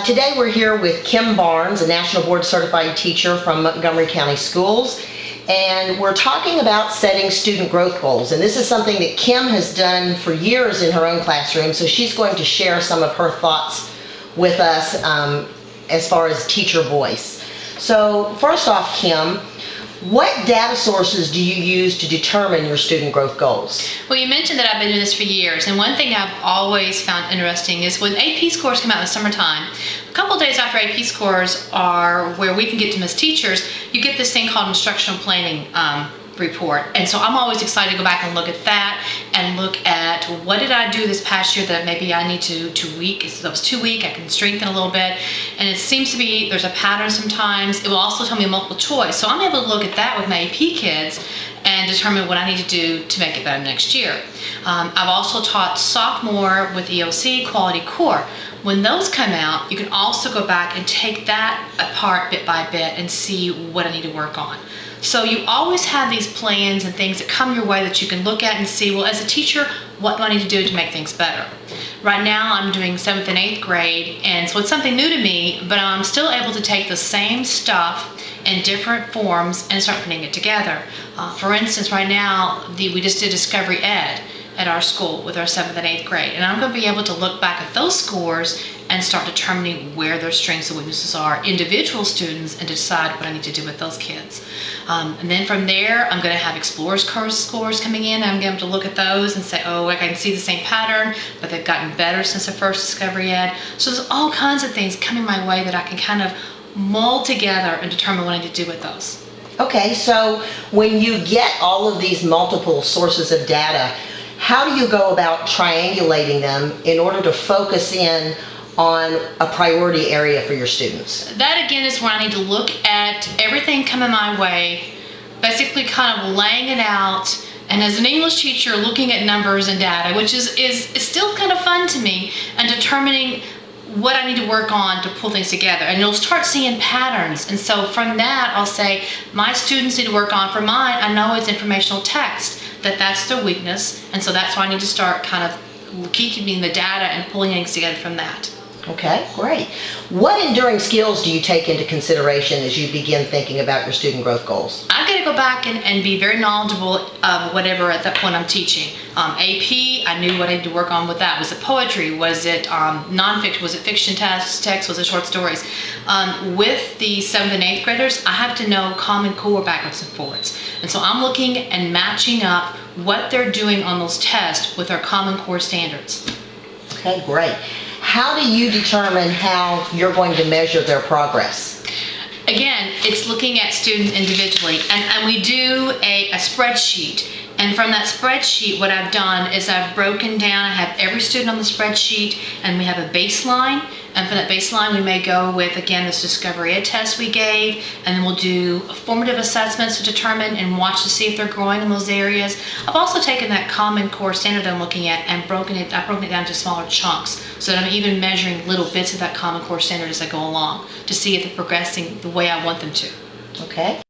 Today we're here with Kim Barnes, a National Board Certified teacher from Montgomery County Schools, and we're talking about setting student growth goals. And this is something that Kim has done for years in her own classroom, so she's going to share some of her thoughts with us as far as teacher voice. So first off, Kim, what data sources do you use to determine your student growth goals? Well, you mentioned that I've been doing this for years, and one thing I've always found interesting is when AP scores come out in the summertime, a couple days after AP scores are where we can get them as teachers, you get this thing called instructional planning report. And so I'm always excited to go back and look at that and look at what did I do this past year that maybe I need to tweak. If that was too weak, I can strengthen a little bit. And it seems to be there's a pattern sometimes. It will also tell me multiple choice. So I'm able to look at that with my AP kids and determine what I need to do to make it better next year. I've also taught sophomore with EOC, Quality Core. When those come out, you can also go back and take that apart bit by bit and see what I need to work on. So you always have these plans and things that come your way that you can look at and see, well, as a teacher, what do I need to do to make things better? Right now, I'm doing 7th and 8th grade, and so it's something new to me, but I'm still able to take the same stuff in different forms and start putting it together. For instance, right now, we just did Discovery Ed at our school with our 7th and 8th grade, and I'm going to be able to look back at those scores and start determining where their strengths and weaknesses are, individual students, and decide what I need to do with those kids. And then from there, I'm going to have Explorers scores coming in, and I'm going to look at those and say, oh, I can see the same pattern, but they've gotten better since the first Discovery Ed. So there's all kinds of things coming my way that I can kind of mold together and determine what I need to do with those. Okay, so when you get all of these multiple sources of data, how do you go about triangulating them in order to focus in on a priority area for your students? That again is where I need to look at everything coming my way, basically kind of laying it out, and as an English teacher looking at numbers and data, which is still kind of fun to me, and determining what I need to work on to pull things together. And you'll start seeing patterns. And so from that, I'll say, my students need to work on, for mine, I know it's informational text, that's their weakness. And so that's why I need to start kind of keeping the data and pulling things together from that. Okay, great. What enduring skills do you take into consideration as you begin thinking about your student growth goals? I've got to go back and be very knowledgeable of whatever at that point I'm teaching. AP, I knew what I had to work on with that. Was it poetry? Was it nonfiction? Was it fiction text? Was it short stories? With the 7th and 8th graders, I have to know Common Core backwards and forwards. And so I'm looking and matching up what they're doing on those tests with our Common Core standards. Okay, great. How do you determine how you're going to measure their progress? Again, it's looking at students individually, and we do a spreadsheet. And from that spreadsheet, what I've done is I've broken down, I have every student on the spreadsheet, and we have a baseline. And for that baseline, we may go with, again, this Discovery Ed test we gave, and then we'll do formative assessments to determine and watch to see if they're growing in those areas. I've also taken that Common Core standard I'm looking at and I've broken it down to smaller chunks, so that I'm even measuring little bits of that Common Core standard as I go along to see if they're progressing the way I want them to. Okay.